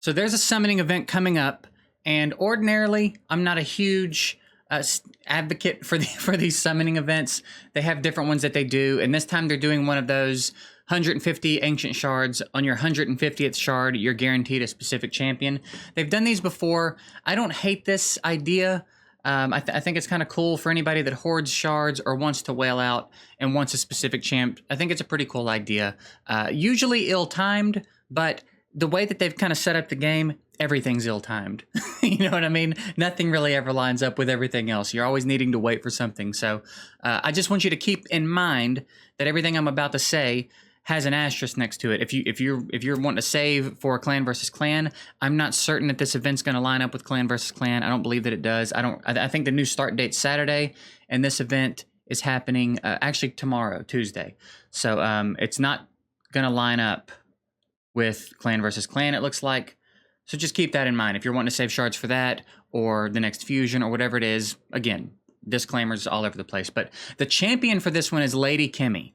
So there's a summoning event coming up, and ordinarily I'm not a huge advocate for for these summoning events. They have different ones that they do, and this time they're doing one of those 150 ancient shards. On your 150th shard, you're guaranteed a specific champion. They've done these before. I don't hate this idea. I think it's kind of cool for anybody that hoards shards or wants to whale out and wants a specific champ. I think it's a pretty cool idea. Usually ill-timed, but the way that they've kind of set up the game, everything's ill-timed. You know what I mean? Nothing really ever lines up with everything else. You're always needing to wait for something. So I just want you to keep in mind that everything I'm about to say has an asterisk next to it. If you're wanting to save for clan versus clan, I'm not certain that this event's going to line up with clan versus clan. I don't believe that it does. I think the new start date's Saturday, and this event is happening actually tomorrow, Tuesday. So it's not going to line up with clan versus clan, it looks like. So just keep that in mind. If you're wanting to save shards for that, or the next fusion, or whatever it is, again, disclaimers all over the place. But the champion for this one is Lady Kimmy.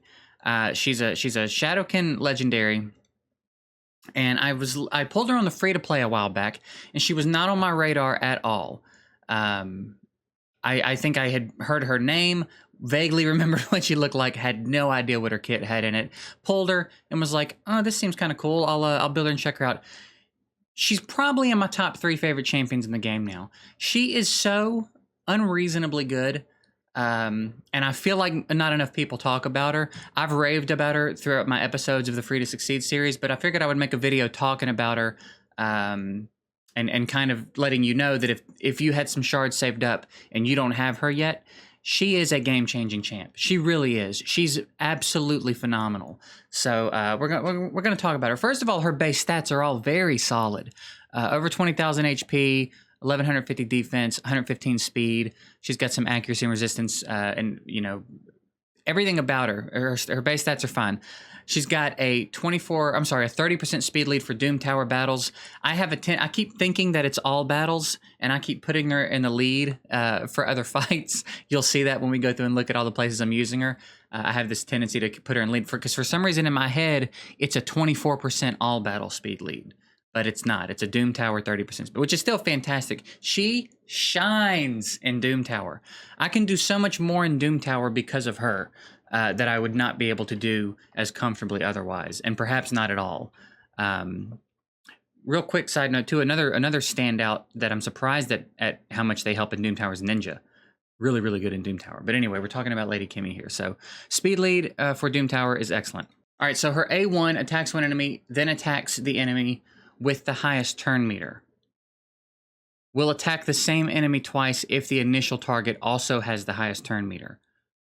She's a Shadowkin legendary, and I pulled her on the free to play a while back, and she was not on my radar at all. I think I had heard her name, vaguely remembered what she looked like, had no idea what her kit had in it. Pulled her and was like, oh, this seems kind of cool. I'll build her and check her out. She's probably in my top 3 favorite champions in the game now. She is so unreasonably good. And I feel like not enough people talk about her. I've raved about her throughout my episodes of the Free to Succeed series, but I figured I would make a video talking about her, and kind of letting you know that if you had some shards saved up and you don't have her yet, she is a game-changing champ. She really is. She's absolutely phenomenal. So we're gonna talk about her. First of all, her base stats are all very solid. Over 20,000 HP, 1150 defense, 115 speed. She's got some accuracy and resistance, and you know everything about her. Her base stats are fine. She's got a 30% speed lead for Doom Tower battles. I keep thinking that it's all battles, and I keep putting her in the lead for other fights. You'll see that when we go through and look at all the places I'm using her. I have this tendency to put her in lead because for some reason in my head, it's a 24% all battle speed lead. But it's not. It's a Doom Tower 30%, which is still fantastic. She shines in Doom Tower. I can do so much more in Doom Tower because of her that I would not be able to do as comfortably otherwise, and perhaps not at all. Real quick side note too, another standout that I'm surprised at how much they help in Doom Tower is Ninja. Really, really good in Doom Tower. But anyway, we're talking about Lady Kimmy here. So speed lead for Doom Tower is excellent. All right, so her A1 attacks one enemy, then attacks the enemy with the highest turn meter. Will attack the same enemy twice if the initial target also has the highest turn meter.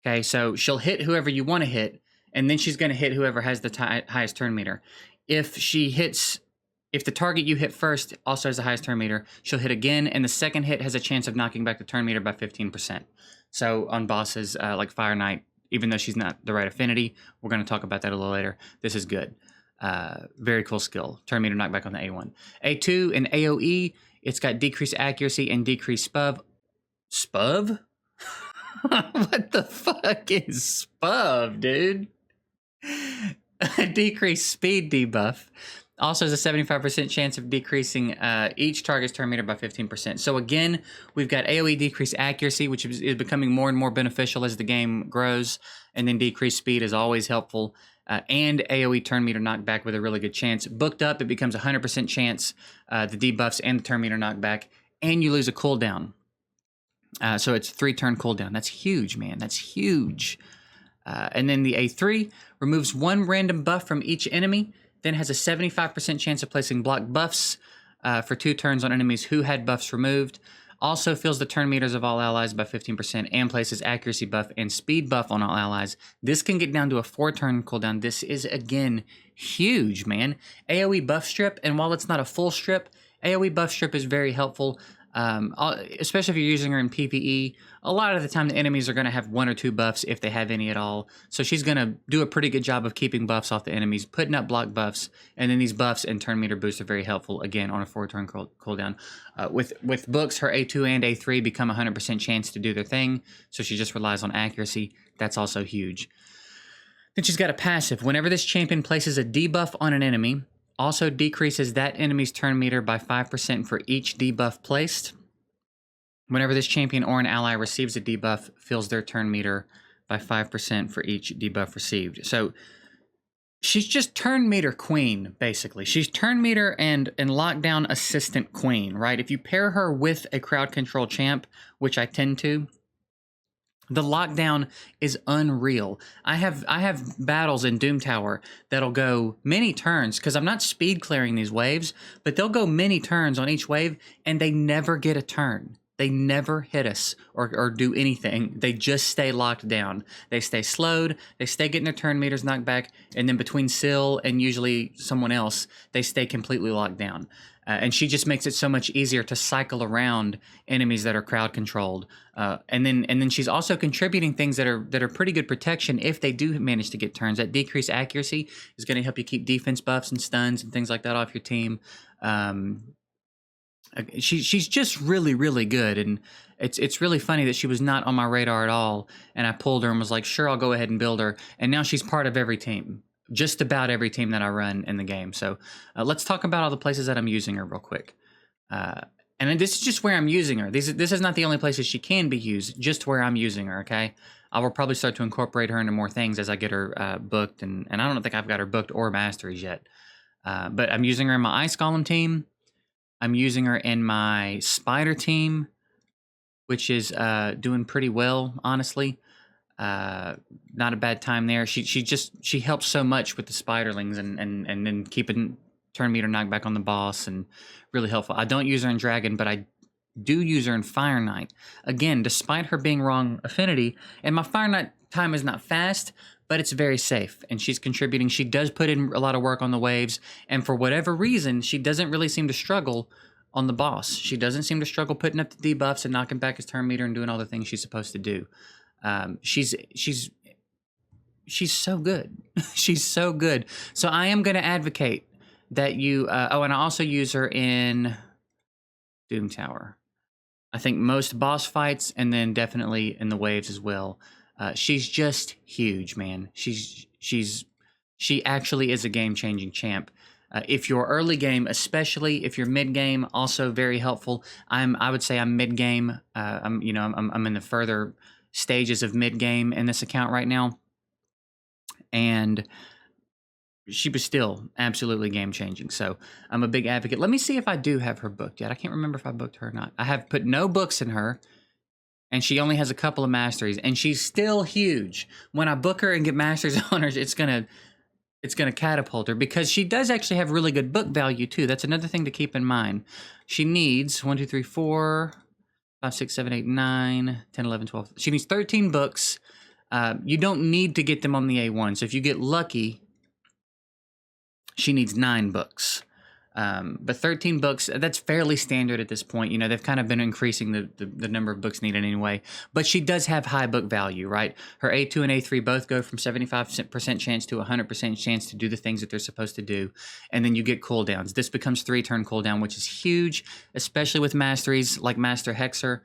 Okay, so she'll hit whoever you want to hit, and then she's going to hit whoever has the highest turn meter. If the target you hit first also has the highest turn meter, she'll hit again, and the second hit has a chance of knocking back the turn meter by 15%. So on bosses like Fire Knight, even though she's not the right affinity, we're going to talk about that a little later, this is good. Very cool skill. Turn meter knockback on the A1. A2 and AoE, it's got decreased accuracy and decreased spub. Spub? What the fuck is spub, dude? Decreased speed debuff. Also has a 75% chance of decreasing each target's turn meter by 15%. So again, we've got AoE decreased accuracy, which is becoming more and more beneficial as the game grows. And then decreased speed is always helpful. And AoE turn meter knockback with a really good chance. Booked up, it becomes 100% chance, the debuffs and the turn meter knockback, and you lose a cooldown. So it's 3 turn cooldown. That's huge, man. That's huge. And then the A3 removes 1 random buff from each enemy, then has a 75% chance of placing block buffs for 2 turns on enemies who had buffs removed. Also fills the turn meters of all allies by 15% and places accuracy buff and speed buff on all allies. This can get down to a 4-turn cooldown. This is, again, huge, man. AoE buff strip, and while it's not a full strip, AoE buff strip is very helpful, especially if you're using her in PvE. A lot of the time, the enemies are going to have 1 or 2 buffs if they have any at all. So she's going to do a pretty good job of keeping buffs off the enemies, putting up block buffs, and then these buffs and turn meter boosts are very helpful, again, on a 4-turn cooldown. With books, her A2 and A3 become 100% chance to do their thing, so she just relies on accuracy. That's also huge. Then she's got a passive. Whenever this champion places a debuff on an enemy, Also decreases that enemy's turn meter by 5% for each debuff placed. Whenever this champion or an ally receives a debuff, fills their turn meter by 5% for each debuff received. So she's just turn meter queen, basically. She's turn meter and lockdown assistant queen, right? If you pair her with a crowd control champ, which I tend to, the lockdown is unreal. I have battles in Doom Tower that'll go many turns because I'm not speed clearing these waves, but they'll go many turns on each wave and they never get a turn. They never hit us or do anything. They just stay locked down. They stay slowed. They stay getting their turn meters knocked back. And then between Syl and usually someone else, they stay completely locked down. And she just makes it so much easier to cycle around enemies that are crowd controlled. And then she's also contributing things that are pretty good protection if they do manage to get turns. That decreased accuracy is going to help you keep defense buffs and stuns and things like that off your team. She's just really, really good, and it's really funny that she was not on my radar at all, and I pulled her and was like, sure, I'll go ahead and build her, and now she's part of every team, just about every team that I run in the game. So let's talk about all the places that I'm using her real quick. And this is just where I'm using her. This is not the only places she can be used, just where I'm using her, okay? I will probably start to incorporate her into more things as I get her booked, and I don't think I've got her booked or masteries yet. But I'm using her in my Ice Golem team. I'm using her in my Spider team, which is doing pretty well, honestly. Not a bad time there. She helps so much with the Spiderlings and then keeping turn meter knockback on the boss, and really helpful. I don't use her in Dragon, but I do use her in Fire Knight. Again, despite her being wrong affinity, and my Fire Knight time is not fast, but it's very safe, and she's contributing. She does put in a lot of work on the waves, and for whatever reason, she doesn't really seem to struggle on the boss. She doesn't seem to struggle putting up the debuffs and knocking back his turn meter and doing all the things she's supposed to do. She's so good. She's so good. So I am going to advocate that you... and I also use her in Doom Tower. I think most boss fights, and then definitely in the waves as well. She's just huge, man. She actually is a game-changing champ. If you're early game, especially if you're mid game, also very helpful. I would say I'm mid game. I'm in the further stages of mid game in this account right now, and she was still absolutely game changing. So I'm a big advocate. Let me see if I do have her booked yet. I can't remember if I booked her or not. I have put no books in her. And she only has a couple of masteries, and she's still huge. When I book her and get masteries on her, it's gonna catapult her, because she does actually have really good book value too. That's another thing to keep in mind. She needs 1, 2, 3, 4, 5, 6, 7, 8, 9, 10, 11, 12. She needs 13 books. You don't need to get them on the A1. So if you get lucky, she needs 9 books. But 13 books, that's fairly standard at this point. You know, they've kind of been increasing the number of books needed anyway. But she does have high book value, right? Her A2 and A3 both go from 75% chance to 100% chance to do the things that they're supposed to do. And then you get cooldowns. This becomes 3-turn cooldown, which is huge, especially with masteries like Master Hexer.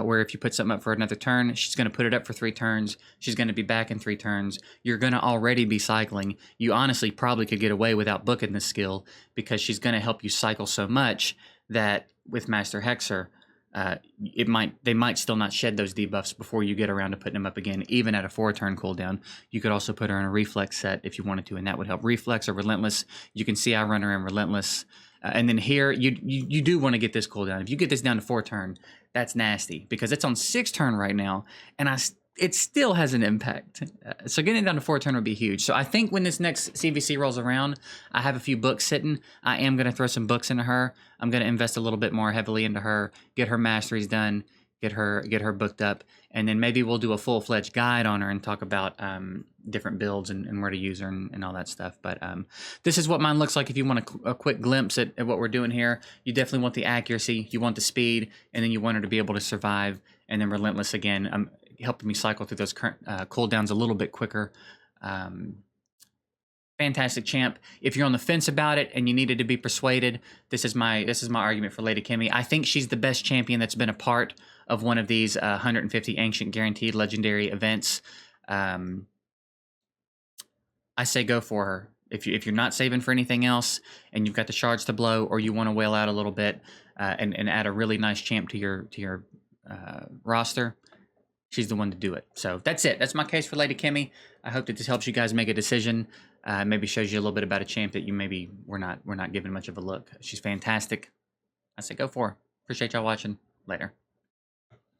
Where if you put something up for another turn, she's going to put it up for 3 turns. She's going to be back in 3 turns. You're going to already be cycling. You honestly probably could get away without booking this skill, because she's going to help you cycle so much that with Master Hexer, they might still not shed those debuffs before you get around to putting them up again, even at a 4-turn cooldown. You could also put her in a Reflex set if you wanted to, and that would help. Reflex or Relentless. You can see I run her in Relentless. And then here, you do want to get this cooldown. If you get this down to 4-turn, that's nasty, because it's on 6-turn right now, and it still has an impact. So getting it down to 4-turn would be huge. So I think when this next CVC rolls around, I have a few books sitting. I am going to throw some books into her. I'm going to invest a little bit more heavily into her, get her masteries done, get her booked up, and then maybe we'll do a full-fledged guide on her and talk about different builds and where to use her and all that stuff. But this is what mine looks like if you want a quick glimpse at what we're doing here. You definitely want the accuracy, you want the speed, and then you want her to be able to survive. And then Relentless again, helping me cycle through those current cooldowns a little bit quicker. Fantastic champ. If you're on the fence about it and you needed to be persuaded, this is my argument for Lady Kimmy. I think she's the best champion that's been a part of one of these 150 Ancient Guaranteed Legendary events. I say go for her. If you're not saving for anything else and you've got the shards to blow, or you want to whale out a little bit and add a really nice champ to your roster, she's the one to do it. So that's it. That's my case for Lady Kimmy. I hope that this helps you guys make a decision. Maybe shows you a little bit about a champ that you maybe we're not giving much of a look. She's fantastic. I say go for her. Appreciate y'all watching. Later.